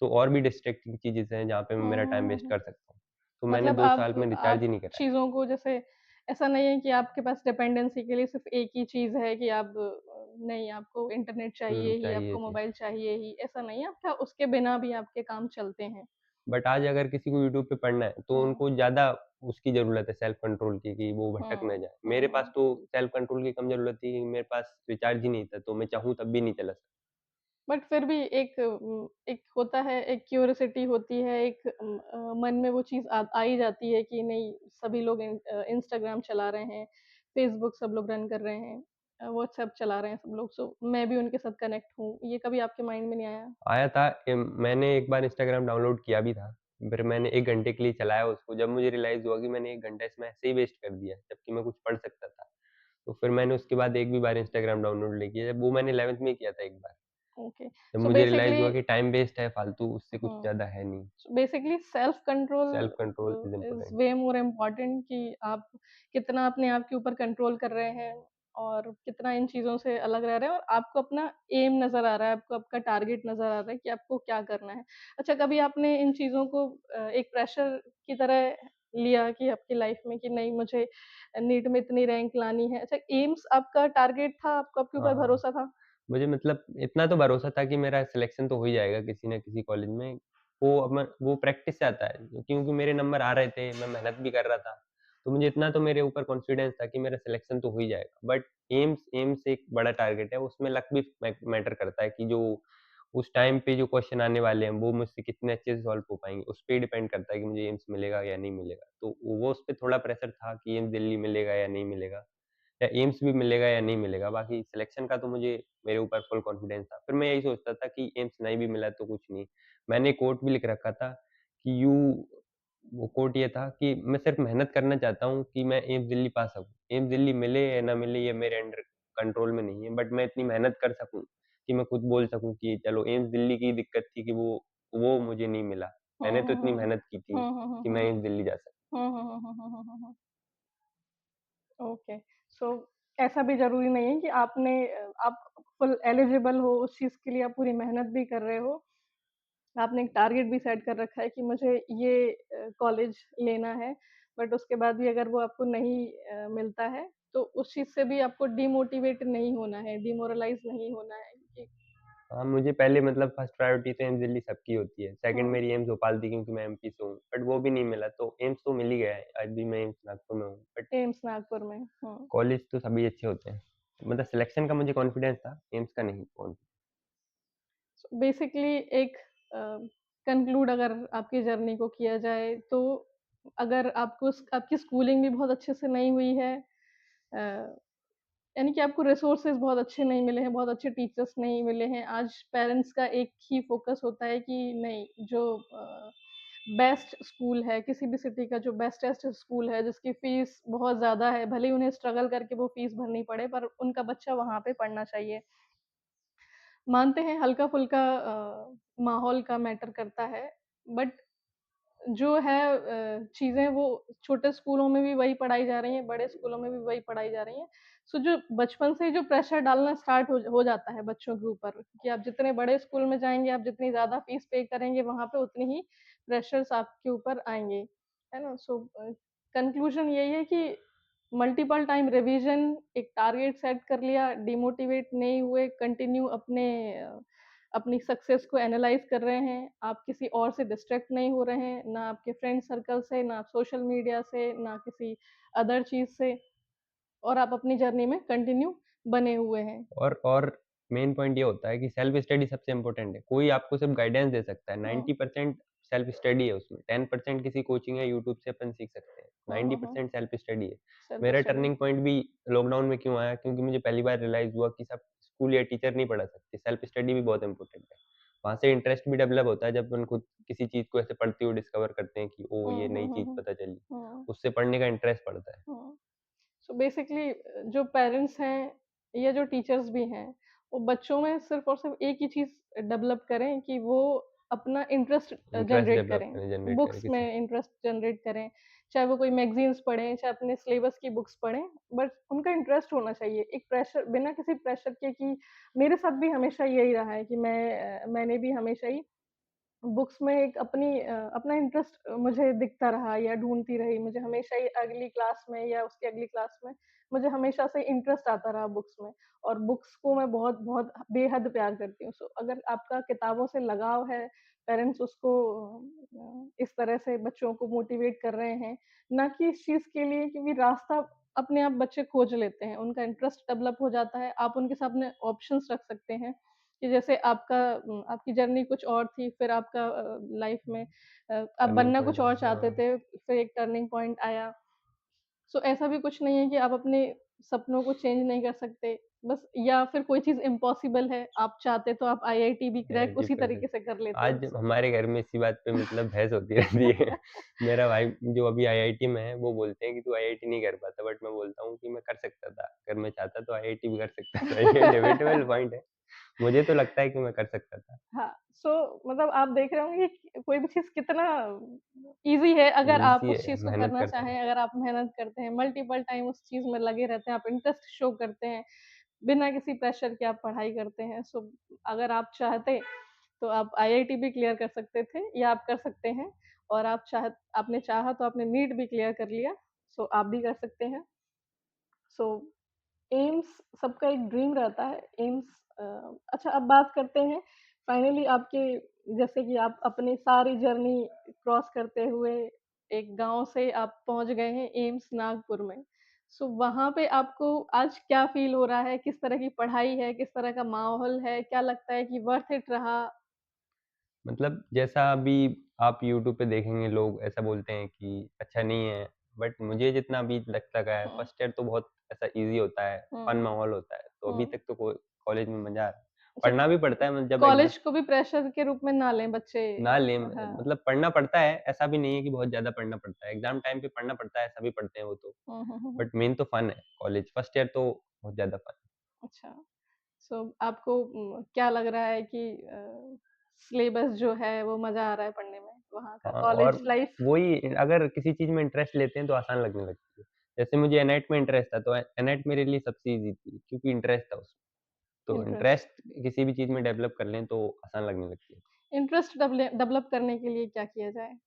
Speaker 2: तो और भी डिस्ट्रैक्टिंग चीज़ें हैं जहाँ पे मैं
Speaker 1: हुँ,
Speaker 2: मेरा टाइम
Speaker 1: हुँ,
Speaker 2: वेस्ट
Speaker 1: हुँ।
Speaker 2: कर सकता हूँ। तो मैंने
Speaker 1: मतलब
Speaker 2: 2 साल में रिचार्ज ही
Speaker 1: आप
Speaker 2: नहीं कराया।
Speaker 1: चीज़ों को जैसे, ऐसा नहीं है कि आपके पास डिपेंडेंसी के लिए सिर्फ़ एक ही चीज़ है कि आप नहीं, आपको इंटरनेट चाहिए ही,
Speaker 2: चाहिए
Speaker 1: आपको
Speaker 2: थी।
Speaker 1: मोबाइल चाहिए ही, ऐसा नहीं है, आपका उसके बिना भी आपके काम चलते हैं।
Speaker 2: बट आज अगर किसी को यूट्यूब पे पढ़ना है, तो
Speaker 1: हुँ,
Speaker 2: उनको ज़्यादा उसकी ज़रूरत है सेल्फ कंट्रोल की कि वो भटक ना
Speaker 1: हुँ,
Speaker 2: जाए।
Speaker 1: हुँ,
Speaker 2: मेरे पास
Speaker 1: हुँ।
Speaker 2: तो सेल्फ कंट्रोल की कम ज़रूरत थी, मेरे पास रिचार्ज ही नहीं था, तो मैं चाहूँ तब भी नहीं चला सकता।
Speaker 1: बट फिर भी एक होता है, एक क्यूरियोसिटी होती है, एक मन में वो चीज़ आ ही जाती है कि नहीं, सभी लोग इंस्टाग्राम चला रहे हैं, फेसबुक सब लोग रन कर रहे हैं, व्हाट्सएप चला रहे हैं सब लोग, सो मैं भी उनके साथ कनेक्ट हूँ। ये कभी आपके माइंड में नहीं आया?
Speaker 2: आया था मैंने एक बार इंस्टाग्राम डाउनलोड किया भी था, फिर मैंने 1 घंटे के लिए चलाया उसको, जब मुझे रियलाइज़ हुआ कि मैंने 1 घंटा इसमें ऐसे ही वेस्ट कर दिया, जबकि मैं कुछ पढ़ सकता था। तो फिर मैंने उसके बाद एक भी बार इंस्टाग्राम डाउनलोड नहीं किया, जब वो मैंने 11th में ही किया था एक बार।
Speaker 1: ओके,
Speaker 2: जब
Speaker 1: सो
Speaker 2: मुझे रियलाइज़
Speaker 1: बेसिकली
Speaker 2: हुआ कि टाइम वेस्ट है फालतू, उससे कुछ
Speaker 1: हुँ।
Speaker 2: ज़्यादा है नहीं।
Speaker 1: So basically self control
Speaker 2: self control is
Speaker 1: is
Speaker 2: important.
Speaker 1: Way more important कि आप कितना अपने आप के ऊपर कंट्रोल कर रहे हैं और कितना इन चीज़ों से अलग रह रहे हैं, और आपको अपना एम नज़र आ रहा है, आपको आपका टारगेट नज़र आ रहा है कि आपको क्या करना है। अच्छा, कभी आपने इन चीज़ों को एक प्रेशर की तरह लिया कि आपकी लाइफ में कि नहीं, मुझे नीट में इतनी रैंक लानी है। अच्छा, एम्स आपका टारगेट था, आपको आपके ऊपर
Speaker 2: हाँ।
Speaker 1: भरोसा था?
Speaker 2: मुझे मतलब इतना तो भरोसा था कि मेरा सिलेक्शन तो हो ही जाएगा किसी न किसी कॉलेज में। वो प्रैक्टिस से आता है क्योंकि मेरे नंबर आ रहे थे, मैं मेहनत भी कर रहा था। तो मुझे इतना तो मेरे ऊपर कॉन्फिडेंस था कि मेरा सिलेक्शन तो हो ही जाएगा। बट एम्स एम्स एक बड़ा टारगेट है, उसमें लक भी मैटर करता है कि जो उस टाइम पे जो क्वेश्चन आने वाले हैं, वो मुझसे कितने अच्छे से सॉल्व हो पाएँगे, उस पे ही डिपेंड करता है कि मुझे एम्स मिलेगा या नहीं मिलेगा। तो वो उस पे थोड़ा प्रेशर था कि एम्स दिल्ली मिलेगा या नहीं मिलेगा। या एम्स भी मिलेगा या नहीं मिलेगा, बाकी सिलेक्शन का तो मुझे मेरे ऊपर फुल कॉन्फिडेंस था। फिर मैं यही सोचता था कि एम्स नहीं भी मिला तो कुछ नहीं। मैंने कोट भी लिख रखा था कि वो कोट ये था कि मैं सिर्फ मेहनत करना चाहता हूँ कि मैं एम्स दिल्ली पा सकूँ। एम्स दिल्ली मिले या ना मिले ये मेरे अंडर कंट्रोल में नहीं है, बट मैं इतनी मेहनत कर सकूँ कि मैं खुद बोल सकूँ कि चलो एम्स दिल्ली की दिक्कत थी कि वो मुझे नहीं मिला।
Speaker 1: हुँ,
Speaker 2: मैंने तो
Speaker 1: हुँ,
Speaker 2: इतनी
Speaker 1: हुँ।
Speaker 2: मेहनत की थी
Speaker 1: हुँ, हुँ, हुँ,
Speaker 2: कि मैं
Speaker 1: हुँ।
Speaker 2: एम्स दिल्ली जा सकूँ।
Speaker 1: हुँ, हुँ, हुँ, हुँ, हुँ, हुँ, हुँ, हुँ। ओके, सो ऐसा भी ज़रूरी नहीं है कि आप फुल एलिजिबल हो उस चीज़ के लिए, आप पूरी मेहनत भी कर रहे हो। आपने एक टारगेट भी सेट कर रखा है कि मुझे ये कॉलेज लेना है, बट उसके बाद भी अगर वो आपको नहीं मिलता है, तो उस चीज़ से भी आपको डिमोटिवेट नहीं होना है, डिमोरलाइज़ नहीं होना है कि
Speaker 2: हाँ, मुझे पहले मतलब फर्स्ट प्रायोरिटी तो एम्स दिल्ली सबकी होती है। सेकंड
Speaker 1: हुँ,
Speaker 2: मेरी एम्स भोपाल थी क्योंकि मैं एमपी से हूँ, बट वो भी नहीं मिला तो एम्स तो मिल ही गया है। आज भी मैं एम्स नागपुर में हूँ, बट
Speaker 1: एम्स नागपुर में। हुँ,
Speaker 2: कॉलेज तो सभी अच्छे होते हैं। मतलब सिलेक्शन का मुझे कॉन्फिडेंस था, एम्स का नहीं कॉन्फिडेंस।
Speaker 1: सो बेसिकली एक अ, कंक्लूड अगर आपकी जर्नी को किया जाए, तो अगर आपकी स्कूलिंग भी बहुत अच्छे से नहीं हुई है, यानी कि आपको रिसोर्सेज़ बहुत अच्छे नहीं मिले हैं, बहुत अच्छे टीचर्स नहीं मिले हैं। आज पेरेंट्स का एक ही फ़ोकस होता है कि नहीं, जो बेस्ट स्कूल है, किसी भी सिटी का जो बेस्टेस्ट स्कूल है, जिसकी फ़ीस बहुत ज़्यादा है, भले ही उन्हें स्ट्रगल करके वो फ़ीस भरनी पड़े, पर उनका बच्चा वहाँ पे पढ़ना चाहिए। मानते हैं हल्का-फुल्का माहौल का मैटर करता है, बट जो है चीज़ें वो छोटे स्कूलों में भी वही पढ़ाई जा रही हैं, बड़े स्कूलों में भी वही पढ़ाई जा रही हैं। सो जो बचपन से ही जो प्रेशर डालना स्टार्ट हो जाता है बच्चों के ऊपर कि आप जितने बड़े स्कूल में जाएँगे, आप जितनी ज़्यादा फ़ीस पे करेंगे, वहाँ पे उतनी ही प्रेशर्स आपके ऊपर आएँगे, है ना? सो कंक्लूज़न यही है कि मल्टीपल टाइम रिवीज़न, एक टारगेट सेट कर लिया, डिमोटिवेट नहीं हुए, कंटिन्यू अपनी सक्सेस को एनालाइज़ कर रहे हैं, आप किसी और से डिस्ट्रैक्ट नहीं हो रहे हैं, ना आपके फ्रेंड सर्कल से, ना सोशल मीडिया से, ना किसी अदर चीज़ से, और आप अपनी जर्नी में कंटिन्यू बने हुए हैं।
Speaker 2: और मेन पॉइंट ये होता है कि सेल्फ स्टडी सबसे इम्पोर्टेंट है। कोई आपको सिर्फ गाइडेंस दे सकता है,
Speaker 1: हुँ,
Speaker 2: 90% सेल्फ स्टडी है उसमें, 10% किसी कोचिंग या यूट्यूब से अपन सीख सकते हैं,
Speaker 1: हुँ, हुँ, हुँ,
Speaker 2: 90% सेल्फ स्टडी है।
Speaker 1: सेल्फ
Speaker 2: मेरा
Speaker 1: स्टडी।
Speaker 2: टर्निंग पॉइंट भी लॉकडाउन में क्यों आया, क्योंकि मुझे पहली बार रियलाइज़ हुआ कि सब स्कूल या टीचर नहीं पढ़ा सकते, सेल्फ स्टडी भी बहुत इम्पोर्टेंट है। वहाँ से इंटरेस्ट भी डेवलप होता है जब अपन खुद किसी चीज़ को ऐसे पढ़ते हुए डिस्कवर करते हैं कि ओह!
Speaker 1: हुँ,
Speaker 2: ये
Speaker 1: हुँ,
Speaker 2: नई
Speaker 1: हुँ,
Speaker 2: चीज़
Speaker 1: हुँ,
Speaker 2: पता चली,
Speaker 1: हुँ,
Speaker 2: उससे पढ़ने का इंटरेस्ट बढ़ता है।
Speaker 1: हुँ। सो बेसिकली जो पेरेंट्स हैं या जो टीचर्स भी हैं, वो बच्चों में सिर्फ़ और सिर्फ़ एक ही चीज़ डेवलप करें कि वो अपना इंटरेस्ट
Speaker 2: इंटरेस्ट
Speaker 1: जनरेट
Speaker 2: डेवलप
Speaker 1: करें,
Speaker 2: करें, जनरेट करें
Speaker 1: बुक्स
Speaker 2: किसी
Speaker 1: में इंटरेस्ट जनरेट करें, चाहे वो कोई मैगज़ीन्स पढ़ें, चाहे अपने सिलेबस की बुक्स पढ़ें, बट उनका इंटरेस्ट होना चाहिए। एक प्रेशर, बिना किसी प्रेशर के कि मेरे साथ भी हमेशा यही रहा है कि मैंने भी हमेशा ही बुक्स में एक अपना इंटरेस्ट मुझे दिखता रहा या ढूँढती रही। मुझे हमेशा ही अगली क्लास में या उसकी अगली क्लास में मुझे हमेशा से इंटरेस्ट आता रहा बुक्स में, और बुक्स को मैं बहुत-बहुत बेहद प्यार करती हूँ। सो अगर आपका किताबों से लगाव है, पेरेंट्स उसको इस तरह से बच्चों को मोटिवेट कर रहे हैं, ना कि इस चीज़ के लिए, क्योंकि रास्ता अपने आप बच्चे खोज लेते हैं, उनका इंटरेस्ट डेवलप हो जाता है। आप उनके सामने ऑप्शंस रख सकते हैं कि जैसे आपकी जर्नी कुछ और थी, फिर आपका लाइफ में आप
Speaker 2: टर्निंग
Speaker 1: बनना
Speaker 2: पॉइंट
Speaker 1: कुछ और
Speaker 2: है।
Speaker 1: चाहते
Speaker 2: हाँ।
Speaker 1: थे, फिर एक टर्निंग पॉइंट आया। सो ऐसा भी कुछ नहीं है कि आप अपने सपनों को चेंज नहीं कर सकते, बस, या फिर कोई चीज़ इम्पॉसिबल है, आप चाहते तो आप आईआईटी भी क्रैक
Speaker 2: आईआईटी
Speaker 1: उसी
Speaker 2: कर
Speaker 1: तरीके से
Speaker 2: सकते।
Speaker 1: कर लेते।
Speaker 2: आज
Speaker 1: सो
Speaker 2: हमारे घर में इसी बात पे मतलब बहस होती रहती है। मेरा भाई जो अभी आईआईटी में है, वो बोलते हैं कि तू आईआईटी नहीं कर पाता, बट मैं बोलता हूँ कि मैं कर सकता था। अगर मैं चाहता तो आईआईटी भी कर सकता था। ये डिबेटेबल पॉइंट है। मुझे तो लगता है कि मैं कर सकता था।
Speaker 1: हाँ, सो मतलब आप देख रहे होंगे कि कोई भी चीज़ कितना ईज़ी है अगर आप
Speaker 2: ईज़ी
Speaker 1: उस
Speaker 2: है,
Speaker 1: चीज़ को
Speaker 2: मेहनत
Speaker 1: करना
Speaker 2: करते हैं।
Speaker 1: चाहें, अगर आप मेहनत करते हैं, मल्टीपल टाइम उस चीज़ में लगे रहते हैं, आप इंटरेस्ट शो करते हैं, बिना किसी प्रेशर के आप पढ़ाई करते हैं। सो अगर आप चाहते, तो आप आईआईटी भी क्लियर कर सकते थे, या आप कर सकते हैं, और आपने चाहा तो आपने नीट भी क्लियर कर लिया, सो आप भी कर सकते हैं। सो एम्स सबका एक ड्रीम रहता है। अ, अच्छा, अब बात करते हैं फाइनली आपके, जैसे कि आप अपनी सारी जर्नी क्रॉस करते हुए एक गाँव से आप पहुँच गए हैं एम्स नागपुर में। सो वहाँ पे आपको आज क्या फ़ील हो रहा है? किस तरह की पढ़ाई है? किस तरह का माहौल है? क्या लगता है कि वर्थ इट रहा?
Speaker 2: मतलब जैसा अभी आप यूट्यूब पे देखेंगे लोग ऐसा बोलते हैं कि अच्छा नहीं है, बट मुझे जितना अभी लगता गया है,
Speaker 1: हुँ,
Speaker 2: फर्स्ट ईयर तो बहुत ऐसा ईज़ी होता है, फन
Speaker 1: हुँ,
Speaker 2: माहौल होता है, तो अभी
Speaker 1: हुँ,
Speaker 2: तक तो को कॉलेज में मज़ा आ रहा है।
Speaker 1: अच्छा,
Speaker 2: पढ़ना भी पड़ता है जब
Speaker 1: कॉलेज को भी प्रेशर के रूप में ना लें बच्चे।
Speaker 2: ना लें
Speaker 1: हाँ।
Speaker 2: मतलब पढ़ना पड़ता है, ऐसा भी नहीं है कि बहुत ज़्यादा पढ़ना पड़ता है। एग्ज़ाम टाइम पे पढ़ना पड़ता है, सभी पढ़ते हैं वो तो।
Speaker 1: हुँ, हुँ, हुँ, हुँ।
Speaker 2: बट मेन तो फन है, कॉलेज फर्स्ट ईयर तो बहुत ज़्यादा फन है।
Speaker 1: अच्छा, सो आपको क्या लग रहा है कि सिलेबस जो है वो मज़ा आ रहा है पढ़ने में वहाँ का
Speaker 2: हाँ, और
Speaker 1: कॉलेज लाइफ?
Speaker 2: वही अगर किसी चीज़ में इंटरेस्ट लेते हैं तो आसान लगने लगती है। जैसे मुझे एनाट में इंटरेस्ट था, तो एनाट मेरे लिए सबसे ईज़ी थी क्योंकि इंटरेस्ट था उसमें। तो
Speaker 1: इंटरेस्ट
Speaker 2: इंटरेस्ट किसी भी चीज़ में डेवलप कर लें तो आसान लगने लगती है।
Speaker 1: इंटरेस्ट डेवलप करने के लिए क्या किया जाए?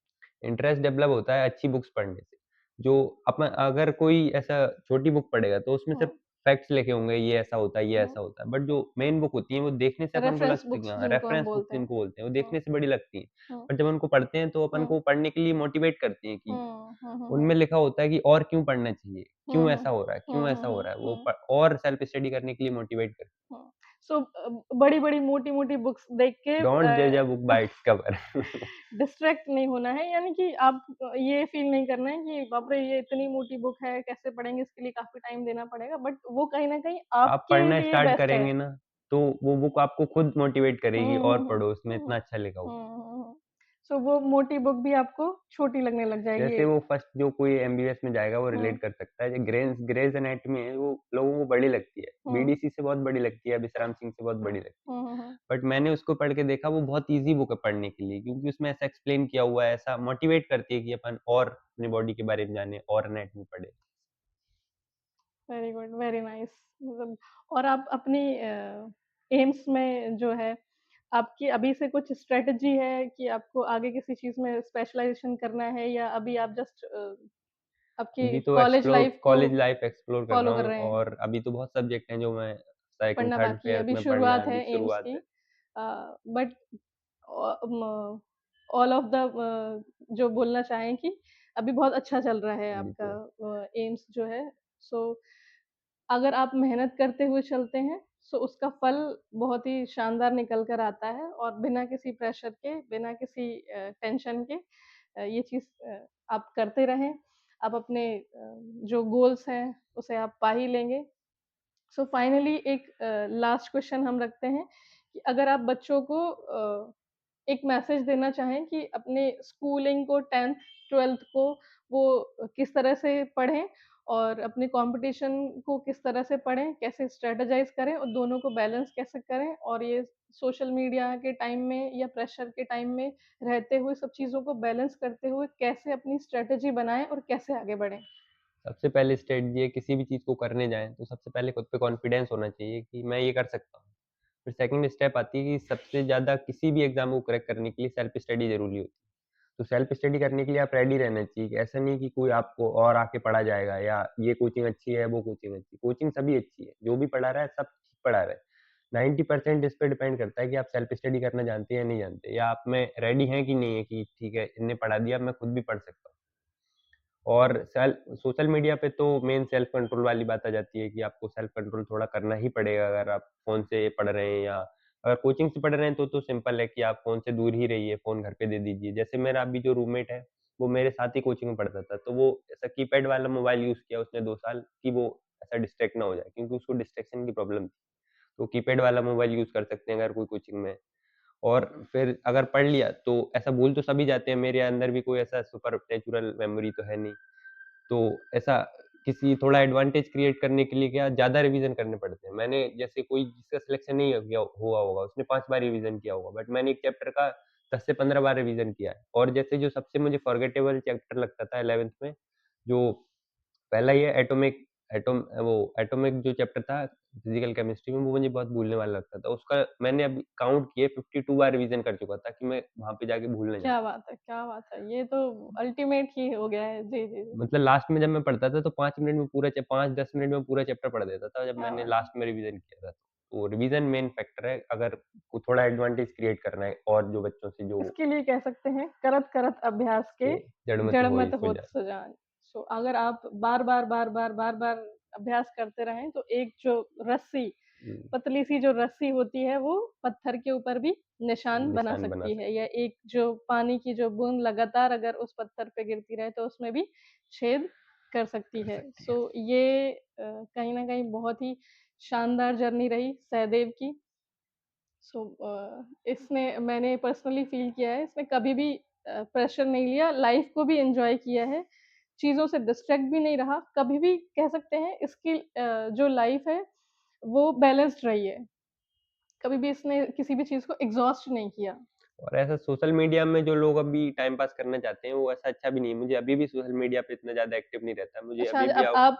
Speaker 2: इंटरेस्ट डेवलप होता है अच्छी बुक्स पढ़ने से। जो अपन अगर कोई ऐसा छोटी बुक पढ़ेगा तो उसमें सिर्फ़
Speaker 1: हुँ,
Speaker 2: फैक्ट्स लिखे होंगे, ये ऐसा होता है, ये
Speaker 1: हुँ।
Speaker 2: ऐसा होता है। बट जो मेन बुक होती है वो देखने से अपन को
Speaker 1: रेफरेंस
Speaker 2: लगती
Speaker 1: बुक्स
Speaker 2: हैं
Speaker 1: जिनको हम
Speaker 2: रेफरेंस बुक्स
Speaker 1: बोलते हैं।
Speaker 2: जिनको बोलते हैं, वो
Speaker 1: हुँ,
Speaker 2: देखने से बड़ी लगती हैं।
Speaker 1: हुँ,
Speaker 2: पर जब उनको पढ़ते हैं तो अपन
Speaker 1: हुँ,
Speaker 2: को पढ़ने के लिए मोटिवेट करती हैं कि
Speaker 1: हुँ, हुँ, हुँ, हुँ,
Speaker 2: उनमें लिखा होता है कि और क्यों पढ़ना चाहिए?
Speaker 1: हुँ,
Speaker 2: क्यों
Speaker 1: हुँ,
Speaker 2: ऐसा हो रहा है? क्यों
Speaker 1: हुँ, हुँ,
Speaker 2: ऐसा हो
Speaker 1: हुँ,
Speaker 2: रहा है? वो
Speaker 1: हुँ,
Speaker 2: प और सेल्फ स्टडी करने के लिए मोटिवेट करती
Speaker 1: हुँ। सो बड़ी-बड़ी, मोटी-मोटी बुक्स देख के
Speaker 2: है। डोंट जज a book by its cover.
Speaker 1: Distract नहीं होना है, यानी कि आप ये फ़ील नहीं करना है कि बाप रे! ये इतनी मोटी बुक है, कैसे पढ़ेंगे, इसके लिए काफ़ी टाइम देना पड़ेगा, बट वो कहीं न कहीं
Speaker 2: आप
Speaker 1: आपके
Speaker 2: पढ़ना
Speaker 1: लिए
Speaker 2: स्टार्ट
Speaker 1: बेस्ट है।
Speaker 2: करेंगे ना, तो वो बुक आपको खुद मोटिवेट करेगी
Speaker 1: हुँ, हुँ,
Speaker 2: और
Speaker 1: हुँ,
Speaker 2: पढ़ो उसमें
Speaker 1: हुँ,
Speaker 2: इतना अच्छा लिखा हुआ है।
Speaker 1: हुँ, हुँ, हुँ। सो वो मोटी बुक भी आपको छोटी लगने लग जाएगी
Speaker 2: जैसे
Speaker 1: एक।
Speaker 2: वो फर्स्ट जो कोई एमबीबीएस में जाएगा वो
Speaker 1: हुँ,
Speaker 2: रिलेट कर सकता है, जो ग्रेज़ एनाटॉमी है वो लोगों को बड़ी लगती है,
Speaker 1: हुँ,
Speaker 2: बीडीसी से बहुत बड़ी लगती है, विश्राम सिंह से बहुत बड़ी लगती है।
Speaker 1: हुँ, हुँ, हुँ।
Speaker 2: बट मैंने उसको पढ़ के देखा वो बहुत ईज़ी बुक है पढ़ने के लिए क्योंकि उसमें ऐसा एक्सप्लेन किया हुआ है, ऐसा मोटिवेट करती है कि अपन और अपनी बॉडी के बारे में जानें और एनाटॉमी पढ़ें।
Speaker 1: Very good, very nice. मतलब और आप अपनी एम्स में जो है, आपकी अभी से कुछ स्ट्रैटेजी है कि आपको आगे किसी चीज़ में स्पेशलाइज़ेशन करना है या अभी आप जस्ट आपकी
Speaker 2: अभी तो
Speaker 1: कॉलेज लाइफ़ को
Speaker 2: कॉलेज लाइफ़ एक्सप्लोर कर रहा
Speaker 1: फ़ॉलो कर
Speaker 2: हूँ
Speaker 1: रहे हैं?
Speaker 2: और अभी तो बहुत सब्जेक्ट हैं जो मैं सेकंड,
Speaker 1: पढ़ना
Speaker 2: थर्ड
Speaker 1: बाकी है,
Speaker 2: फेज़
Speaker 1: अभी
Speaker 2: में पढ़ना है,
Speaker 1: शुरुआत है
Speaker 2: अभी
Speaker 1: एम्स
Speaker 2: शुरुआत
Speaker 1: की।
Speaker 2: है।
Speaker 1: बट ऑल ऑफ द जो बोलना चाहें कि अभी बहुत अच्छा चल रहा है
Speaker 2: अभी
Speaker 1: आपका
Speaker 2: तो
Speaker 1: एम्स जो है। सो अगर आप मेहनत करते हुए चलते हैं, सो उसका फल बहुत ही शानदार निकल कर आता है और बिना किसी प्रेशर के, बिना किसी टेंशन के ये चीज़ आप करते रहें। आप अपने जो गोल्स हैं, उसे आप पा ही लेंगे। सो फाइनली एक लास्ट क्वेश्चन हम रखते हैं कि अगर आप बच्चों को एक मैसेज देना चाहें कि अपने स्कूलिंग को 10th 12th को वो किस तरह से पढ़ें और अपने कॉम्पिटिशन को किस तरह से पढ़ें, कैसे स्ट्रैटेजाइज़ करें और दोनों को बैलेंस कैसे करें और ये सोशल मीडिया के टाइम में या प्रेशर के टाइम में रहते हुए सब चीज़ों को बैलेंस करते हुए कैसे अपनी स्ट्रैटेजी बनाएँ और कैसे आगे बढ़ें?
Speaker 2: सबसे पहली स्ट्रेटजी है किसी भी चीज़ को करने जाएँ, तो सबसे पहले खुद पे कॉन्फिडेंस होना चाहिए कि मैं ये कर सकता हूँ। फिर सेकंड स्टेप आती है कि सबसे ज़्यादा किसी भी एग्ज़ाम को क्रैक करने के लिए सेल्फ स्टडी ज़रूरी होती है। तो सेल्फ स्टडी करने के लिए आप रेडी रहना चाहिए कि ऐसा नहीं कि कोई आपको और आके पढ़ा जाएगा या ये कोचिंग अच्छी है, वो कोचिंग अच्छी है। कोचिंग सभी अच्छी है, जो भी पढ़ा रहा है सब ठीक पढ़ा रहा है। 90% इस पे डिपेंड करता है कि आप सेल्फ स्टडी करना जानते हैं या नहीं जानते या आप में रेडी हैं कि नहीं है कि ठीक है, इनने पढ़ा दिया, अब मैं खुद भी पढ़ सकता हूँ। और सोशल मीडिया पे तो मेन सेल्फ कंट्रोल वाली बात आ जाती है कि आपको सेल्फ कंट्रोल थोड़ा करना ही पड़ेगा अगर आप फ़ोन से पढ़ रहे हैं या अगर कोचिंग से पढ़ रहे हैं तो सिंपल है कि आप फ़ोन से दूर ही रहिए, फ़ोन घर पे दे दीजिए। जैसे मेरा अभी जो रूममेट है, वो मेरे साथ ही कोचिंग में पढ़ता था, तो वो ऐसा कीपैड वाला मोबाइल यूज़ किया उसने 2 साल कि वो ऐसा डिस्ट्रैक्ट ना हो जाए क्योंकि उसको डिस्ट्रैक्शन की प्रॉब्लम थी। तो कीपैड वाला मोबाइल यूज़ कर सकते हैं अगर कोई कोचिंग में है। और फिर अगर पढ़ लिया तो ऐसा भूल तो सभी जाते हैं, मेरे अंदर भी कोई ऐसा सुपर नेचुरल मेमोरी तो है नहीं। तो ऐसा किसी थोड़ा एडवांटेज क्रिएट करने के लिए क्या ज़्यादा रिवीज़न करने पड़ते हैं। मैंने जैसे कोई जिसका सिलेक्शन नहीं किया हुआ होगा, उसने 5 बार रिवीज़न किया होगा, बट मैंने एक चैप्टर का 10 से 15 बार रिवीज़न किया है। और जैसे जो सबसे मुझे फॉरगेटेबल चैप्टर लगता था 11th में, जो पहला ये एटॉमिक जो चैप्टर था फिज़िकल केमिस्ट्री में, वो मुझे बहुत भूलने वाला लगता था। उसका मैंने अभी काउंट किए 52 बार रिवीज़न कर चुका था कि मैं वहाँ पे जाके भूल ना जाऊँ।
Speaker 1: क्या बात है! क्या बात है! ये तो अल्टीमेट ही हो गया है। जी, जी, जी।
Speaker 2: मतलब लास्ट में जब मैं पढ़ता था तो 5 मिनट में 5-10 मिनट में पूरा चैप्टर पढ़ देता था जब
Speaker 1: क्या
Speaker 2: मैंने
Speaker 1: बात है!
Speaker 2: लास्ट में रिवीज़न किया था। तो रिवीज़न मेन फैक्टर है अगर को थोड़ा एडवांटेज क्रिएट करना है और जो बच्चों से जो
Speaker 1: इसके लिए कह सकते हैं करत करत अभ्यास के
Speaker 2: के जड़ मत
Speaker 1: जड़
Speaker 2: होई
Speaker 1: मत होत
Speaker 2: सुजान।
Speaker 1: सुजान। सो अगर आप बार-बार अभ्यास करते रहें तो एक जो रस्सी,
Speaker 2: हुँ,
Speaker 1: पतली सी जो रस्सी होती है वो पत्थर के ऊपर भी निशान बना
Speaker 2: निशान बना
Speaker 1: सकती है,
Speaker 2: सकते
Speaker 1: या एक जो पानी की जो बूँद लगातार अगर उस पत्थर पे गिरती रहे तो उसमें भी छेद कर सकती
Speaker 2: कर
Speaker 1: है।
Speaker 2: सकती है।
Speaker 1: सो ये कहीं न कहीं बहुत ही शानदार जर्नी रही सहदेव की। सो इसने मैंने पर्सनली फ़ील किया है, इसने कभी भी प्रेशर नहीं लिया, लाइफ़ को भी एन्जॉय किया है, चीज़ों से डिस्ट्रैक्ट भी नहीं रहा, कभी भी कह सकते हैं इसकी जो लाइफ़ है, वो बैलेंस्ड रही है। कभी भी इसने किसी भी चीज़ को एग्ज़ॉस्ट नहीं किया।
Speaker 2: और ऐसा सोशल मीडिया में जो लोग अभी टाइम पास करना चाहते हैं, वो ऐसा अच्छा भी नहीं है। मुझे अभी भी सोशल मीडिया पे इतना ज़्यादा एक्टिव नहीं रहता। मुझे
Speaker 1: अच्छा,
Speaker 2: अभी
Speaker 1: आज
Speaker 2: भी
Speaker 1: अब
Speaker 2: आउट
Speaker 1: आप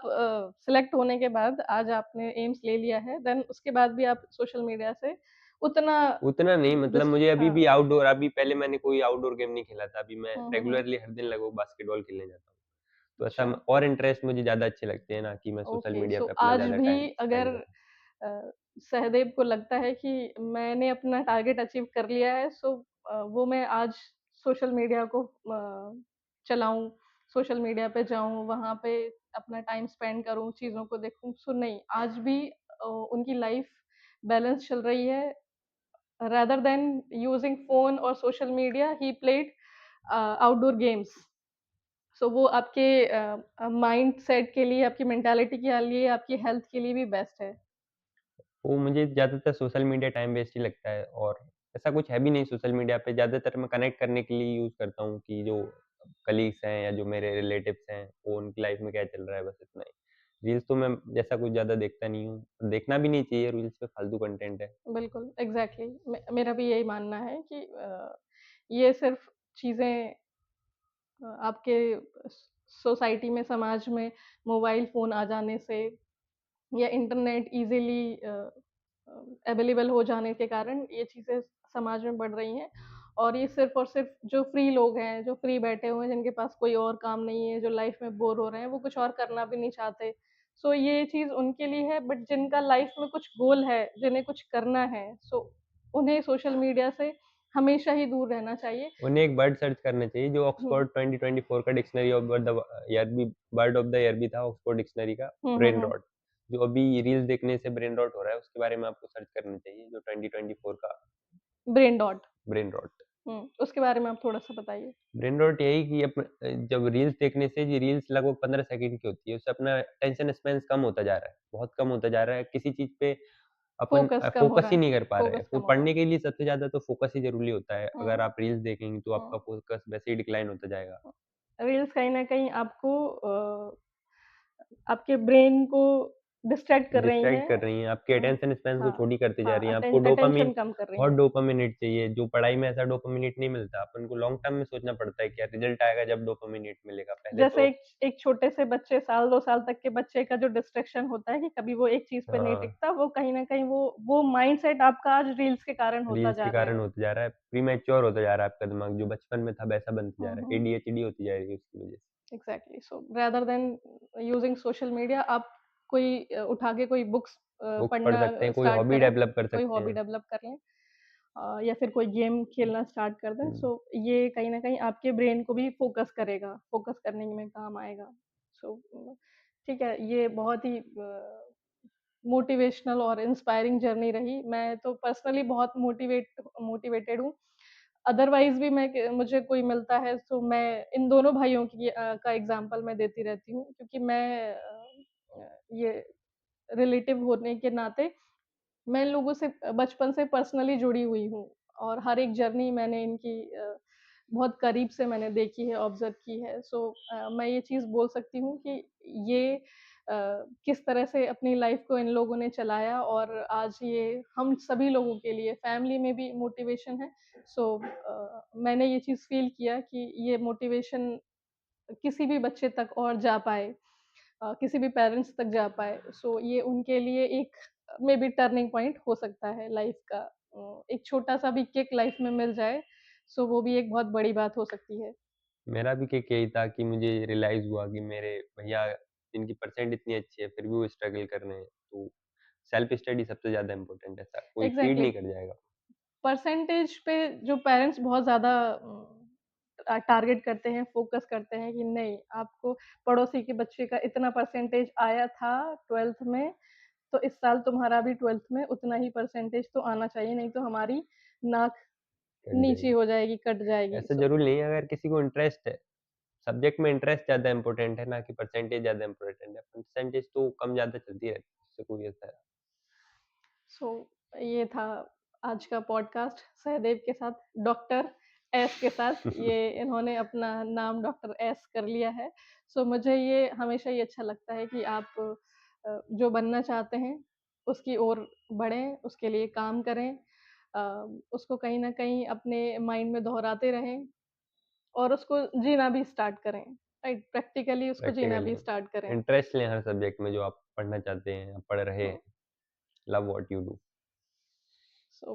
Speaker 1: सेलेक्ट होने के बाद आज आपने एम्स ले लिया है, देन उसके बाद भी आप सोशल मीडिया से उतना
Speaker 2: उतना नहीं मतलब मुझे अभी
Speaker 1: हाँ।
Speaker 2: भी आउटडोर अभी पहले मैंने कोई आउटडोर गेम नहीं खेला था। अभी मैं
Speaker 1: हुँ, हुँ, हुँ।
Speaker 2: रेगुलरली हर दिन लगभग बास्केटबॉल खेलने जाता हूँ। तो ऐसा
Speaker 1: अच्छा,
Speaker 2: और इंटरेस्ट मुझे ज़्यादा अच्छे लगते हैं ना कि मैं सोशल
Speaker 1: ओके।
Speaker 2: मीडिया
Speaker 1: सो
Speaker 2: पे अपना
Speaker 1: आज
Speaker 2: ज़्यादा
Speaker 1: भी
Speaker 2: टाइम
Speaker 1: अगर
Speaker 2: स्पेंड करूँ।
Speaker 1: अ, सहदेव को लगता है कि मैंने अपना टारगेट अचीव कर लिया है, सो वो मैं आज सोशल मीडिया को चलाऊँ, सोशल मीडिया पे जाऊँ, वहाँ पे अपना टाइम स्पेंड करूँ, चीज़ों को देखूँ, सो नहीं, आज भी उनकी लाइफ़ बैलेंस चल रही है। Rather than using phone or social media, he played outdoor games. सो वो आपके माइंडसेट के लिए, आपकी मेंटालिटी के लिए, आपकी हेल्थ के लिए भी बेस्ट है।
Speaker 2: वो मुझे ज़्यादातर सोशल मीडिया टाइम वेस्ट ही लगता है और ऐसा कुछ है भी नहीं सोशल मीडिया पे। ज़्यादातर मैं कनेक्ट करने के लिए यूज़ करता हूँ कि जो कलीग्स हैं या जो मेरे रिलेटिव्स हैं, वो उनकी लाइफ़ में क्या चल रहा है, बस इतना ही। रील्स तो मैं जैसा कुछ ज़्यादा देखता नहीं हूँ। देखना भी नहीं चाहिए, रील्स पे फालतू कंटेंट है।
Speaker 1: बिल्कुल, एग्ज़ैक्टली मेरा भी यही मानना है कि ये सिर्फ़ चीज़ें आपके सोसाइटी में, समाज में मोबाइल फ़ोन आ जाने से या इंटरनेट ईज़िली अवेलेबल हो जाने के कारण ये चीज़ें समाज में बढ़ रही हैं और ये सिर्फ़ और सिर्फ़ जो फ्री लोग हैं, जो फ्री बैठे हुए हैं, जिनके पास कोई और काम नहीं है, जो लाइफ़ में बोर हो रहे हैं, वो कुछ और करना भी नहीं चाहते। सो ये चीज़ उनके लिए है बट जिनका लाइफ़ में कुछ गोल है, जिन्हें कुछ करना है, सो उन्हें सोशल मीडिया से हमेशा ही दूर रहना चाहिए।
Speaker 2: उन्हें एक वर्ड सर्च करना चाहिए जो
Speaker 1: हुँ।
Speaker 2: ऑक्सफोर्ड 2024 का डिक्शनरी ऑफ द ईयर भी बर्ड ऑफ द ईयर भी था ऑक्सफोर्ड डिक्शनरी का,
Speaker 1: हुँ, हुँ,
Speaker 2: ब्रेन
Speaker 1: हुँ।
Speaker 2: रॉट। जो अभी रील्स देखने से ब्रेन रॉट हो रहा है, उसके बारे में आपको सर्च करना चाहिए, जो 2024 का
Speaker 1: ब्रेन डॉट।
Speaker 2: Brain rot.
Speaker 1: उसके बारे में आप थोड़ा-सा बताइए?
Speaker 2: ब्रेन रॉट यही कि जब रील्स देखने से ये रील्स लगभग 15 सेकंड की होती है, उससे अपना अटेंशन स्पैन कम होता जा रहा है, बहुत कम होता जा रहा है। किसी चीज़ पे अपन
Speaker 1: फ़ोकस कम हो
Speaker 2: फ़ोकस
Speaker 1: रहा
Speaker 2: ही
Speaker 1: है,
Speaker 2: नहीं कर पा रहे हैं।
Speaker 1: फ़ोकस
Speaker 2: वो
Speaker 1: कम हो रहा है।
Speaker 2: पढ़ने के लिए सबसे ज़्यादा तो फ़ोकस ही ज़रूरी होता है। अगर
Speaker 1: हुँ,
Speaker 2: आप रील्स देखेंगे तो आपका
Speaker 1: हुँ।
Speaker 2: फ़ोकस वैसे ही डिक्लाइन होता जाएगा।
Speaker 1: रील्स कहीं न कहीं आपको आपके ब्रेन को डिस्ट्रैक्ट कर रही
Speaker 2: डिस्ट्रैक्ट
Speaker 1: हैं।
Speaker 2: कर रही हैं, आपके अटेंशन स्पैन को
Speaker 1: हाँ,
Speaker 2: छोटी करती जा
Speaker 1: हाँ,
Speaker 2: रही हैं। आपको डोपामाइन
Speaker 1: अटेंशन कम कर रही
Speaker 2: बहुत
Speaker 1: हैं।
Speaker 2: डोपामाइन हिट चाहिए, जो पढ़ाई में ऐसा डोपामाइन हिट नहीं मिलता। अपन को लॉन्ग टर्म में सोचना पड़ता है कि यार रिज़ल्ट आएगा जब डोपामाइन हिट मिलेगा। पहले
Speaker 1: जैसे
Speaker 2: तो
Speaker 1: एक एक छोटे से बच्चे साल 2 साल तक के बच्चे का जो डिस्ट्रैक्शन होता है कि कभी वो एक चीज़ पे नहीं
Speaker 2: हाँ,
Speaker 1: टिकता, वो कहीं न कहीं वो माइंडसेट आपका आज रील्स के कारण होता
Speaker 2: रील्स
Speaker 1: जा
Speaker 2: के
Speaker 1: रहा
Speaker 2: कारण
Speaker 1: है।
Speaker 2: होता जा रहा है, प्रीमैच्योर होता जा रहा है आपका दिमाग, जो बचपन में था वैसा बनता जा
Speaker 1: हुँ,
Speaker 2: रहा है।
Speaker 1: हुँ।
Speaker 2: एडीएचडी होती जा रही है उसकी वजह से।
Speaker 1: एग्ज़ैक्टली सो rather than using social media आप कोई उठा के कोई बुक्स
Speaker 2: बुक्स पढ़
Speaker 1: पढ़ना
Speaker 2: सकते हैं, कोई
Speaker 1: स्टार्ट
Speaker 2: हॉबी
Speaker 1: करें,
Speaker 2: डेवलप कर
Speaker 1: कोई
Speaker 2: सकते
Speaker 1: हॉबी
Speaker 2: हैं।
Speaker 1: डेवलप कर लें या फिर कोई गेम खेलना स्टार्ट कर दें।
Speaker 2: हुँ।
Speaker 1: सो ये कहीं न कहीं आपके ब्रेन को भी फ़ोकस करेगा, फ़ोकस करने में काम आएगा। सो ठीक है, ये बहुत ही मोटिवेशनल और इंस्पायरिंग जर्नी रही। मैं तो पर्सनली बहुत मोटिवेटेड हूँ। अदरवाइज़ भी मैं क मुझे कोई मिलता है तो मैं इन दोनों भाइयों की का एग्ज़ाम्पल मैं देती रहती हूँ क्योंकि मैं ये रिलेटिव होने के नाते मैं इन लोगों से बचपन से पर्सनली जुड़ी हुई हूँ और हर एक जर्नी मैंने इनकी बहुत करीब से मैंने देखी है, ऑब्ज़र्व की है। सो मैं ये चीज़ बोल सकती हूँ कि ये किस तरह से अपनी लाइफ़ को इन लोगों ने चलाया और आज ये हम सभी लोगों के लिए फैमिली में भी मोटिवेशन है। सो मैंने ये चीज़ फ़ील किया कि ये मोटिवेशन किसी भी बच्चे तक और जा पाए किसी भी पेरेंट्स तक जा पाए। सो ये उनके लिए एक मेबी टर्निंग पॉइंट हो सकता है लाइफ़ का। एक छोटा-सा भी किक लाइफ़ में मिल जाए, सो वो भी एक बहुत बड़ी बात हो सकती है।
Speaker 2: मेरा भी किक यही था कि मुझे रियलाइज़ हुआ कि मेरे भैया जिनकी परसेंट इतनी अच्छी है, फिर भी वो स्ट्रगल कर रहे हैं। तो सेल्फ स्टडी सबसे ज़्यादा इम्पोर्टेंट है, ऐसा कोई फीड
Speaker 1: एग्ज़ैक्टली
Speaker 2: नहीं कर जाएगा।
Speaker 1: परसेंटेज पे जो पेरेंट्स बहुत ज़्यादा टारगेट करते हैं, फ़ोकस करते हैं कि नहीं आपको पड़ोसी के बच्चे का इतना परसेंटेज आया था 12th में, तो इस साल तुम्हारा भी 12th में उतना ही परसेंटेज तो आना चाहिए, नहीं तो हमारी नाक
Speaker 2: कर
Speaker 1: नीची
Speaker 2: जाएगी।
Speaker 1: हो जाएगी, कट जाएगी।
Speaker 2: ऐसा
Speaker 1: सो
Speaker 2: ज़रूरी नहीं है अगर किसी को इंटरेस्ट है, सब्जेक्ट में इंटरेस्ट ज़्यादा इम्पोर्टेंट है ना कि परसेंटेज ज़्यादा इम्पोर्टेंट है। परसेंटेज तो कम-ज़्यादा चलती रहती है, उससे कोई ऐसा
Speaker 1: सो ये था आज का पॉडकास्ट सहदेव के साथ, डॉक्टर एस के साथ, ये इन्होंने अपना नाम डॉक्टर एस कर लिया है। सो मुझे ये हमेशा ये अच्छा लगता है कि आप जो बनना चाहते हैं, उसकी ओर बढ़ें, उसके लिए काम करें। अ, उसको कहीं न कहीं अपने माइंड में दोहराते रहें और उसको जीना भी स्टार्ट करें, राइट? प्रैक्टिकली उसको जीना भी
Speaker 2: प्रैक्टिकली
Speaker 1: स्टार्ट करें।
Speaker 2: इंटरेस्ट लें हर सब्जेक्ट में जो आप पढ़ना चाहते हैं, आप पढ़ रहे
Speaker 1: हुँ।
Speaker 2: हैं। Love what you do.
Speaker 1: So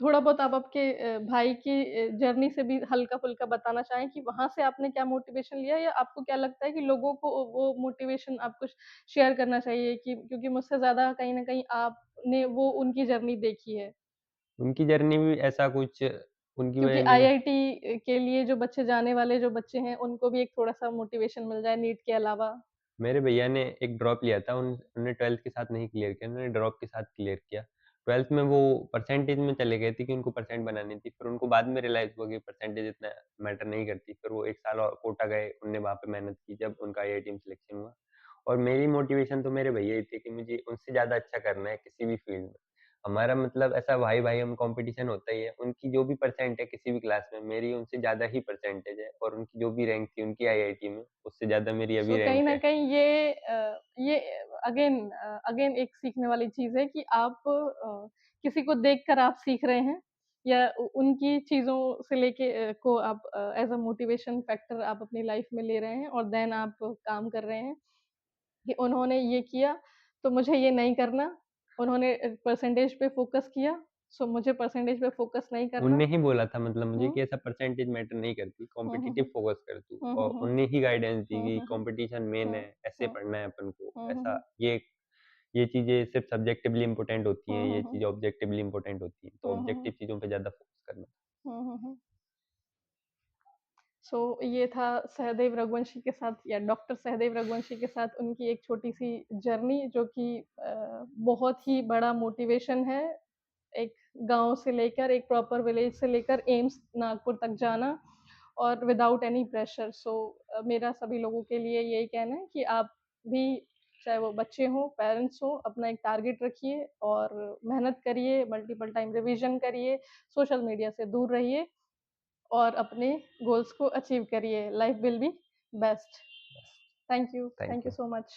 Speaker 1: थोड़ा बहुत आप आपके भाई की जर्नी से भी हल्का-फुल्का बताना चाहें कि वहाँ से आपने क्या मोटिवेशन लिया या आपको क्या लगता है कि लोगों को वो मोटिवेशन आपको शेयर करना चाहिए कि क्योंकि मुझसे ज़्यादा कहीं न कहीं आपने वो उनकी जर्नी देखी है।
Speaker 2: उनकी जर्नी भी ऐसा कुछ उनकी
Speaker 1: क्योंकि
Speaker 2: जर्नी में
Speaker 1: आईआईटी के लिए जो बच्चे जाने वाले जो बच्चे हैं, उनको भी एक थोड़ा-सा मोटिवेशन मिल जाए नीट के अलावा।
Speaker 2: मेरे भैया ने एक ड्रॉप लिया था, उन्होंने 12th के साथ नहीं क्लियर किया, उन्होंने ड्रॉप के साथ क्लियर किया। 12th में वो परसेंटेज में चले गए थे कि उनको परसेंट बनानी थी, फिर उनको बाद में रियलाइज़ हुआ कि परसेंटेज इतना मैटर नहीं करती। फिर वो 1 साल और कोटा गए, उन्होंने वहाँ पे मेहनत की, जब उनका आईआईटी में सिलेक्शन हुआ। और मेरी मोटिवेशन तो मेरे भैया ही थे कि मुझे उनसे ज़्यादा अच्छा करना है किसी भी फ़ील्ड में। हमारा मतलब ऐसा भाई-भाई हम कॉम्पिटिशन होता ही है, उनकी जो भी परसेंट है किसी भी क्लास में, मेरी उनसे ज़्यादा ही परसेंटेज है और उनकी जो भी रैंक थी उनकी आईआईटी में, उससे ज़्यादा मेरी
Speaker 1: सो
Speaker 2: अभी
Speaker 1: कहीं
Speaker 2: रैंक
Speaker 1: न
Speaker 2: है।
Speaker 1: कहीं ये अगेन एक सीखने वाली चीज़ है कि आप किसी को देखकर आप सीख रहे हैं या उनकी चीज़ों से लेके को आप एज़ अ मोटिवेशन फैक्टर आप अपनी लाइफ़ में ले रहे हैं और देन आप काम कर रहे हैं कि उन्होंने ये किया, तो मुझे ये नहीं करना। उन्होंने परसेंटेज पे फ़ोकस किया, सो मुझे परसेंटेज पे फ़ोकस नहीं करना।
Speaker 2: उनने ही बोला था मतलब मुझे
Speaker 1: हुँ।
Speaker 2: कि ऐसा परसेंटेज मैटर नहीं करती,
Speaker 1: हुँ, हुँ,
Speaker 2: कॉम्पिटिटिव
Speaker 1: हुँ।
Speaker 2: फ़ोकस कर तू
Speaker 1: हुँ,
Speaker 2: और
Speaker 1: हुँ, हुँ।
Speaker 2: उनने ही गाइडेंस दी
Speaker 1: हुँ,
Speaker 2: कि
Speaker 1: हुँ, हुँ।
Speaker 2: कॉम्पिटिशन मेन
Speaker 1: हुँ,
Speaker 2: है, ऐसे
Speaker 1: हुँ।
Speaker 2: पढ़ना है अपन को,
Speaker 1: हुँ, हुँ,
Speaker 2: ऐसा
Speaker 1: हुँ।
Speaker 2: ये चीज़ें सिर्फ़ सब्जेक्टिवली इम्पोर्टेंट होती हैं,
Speaker 1: हुँ, हुँ,
Speaker 2: ये
Speaker 1: हुँ।
Speaker 2: चीज़ें ऑब्जेक्टिवली इम्पोर्टेंट होती हैं, तो
Speaker 1: हुँ, हुँ, हुँ।
Speaker 2: ऑब्जेक्टिव चीज़ों पे ज़्यादा फ़ोकस करना।
Speaker 1: हुँ, हुँ, हुँ। सो ये था सहदेव रघुवंशी के साथ या डॉक्टर सहदेव रघुवंशी के साथ उनकी एक छोटी-सी जर्नी जो कि बहुत ही बड़ा मोटिवेशन है। एक गाँव से लेकर एक प्रॉपर विलेज से लेकर एम्स नागपुर तक जाना और विदाउट एनी प्रेशर। सो मेरा सभी लोगों के लिए यही कहना है कि आप भी चाहे वो बच्चे हों, पेरेंट्स हों, अपना एक टारगेट रखिए और मेहनत करिए, मल्टीपल टाइम रिविज़न करिए, सोशल मीडिया से दूर रहिए और अपने गोल्स को अचीव करिए। Life will be best.
Speaker 2: बस,
Speaker 1: thank
Speaker 2: thank
Speaker 1: you
Speaker 2: you.
Speaker 1: So much.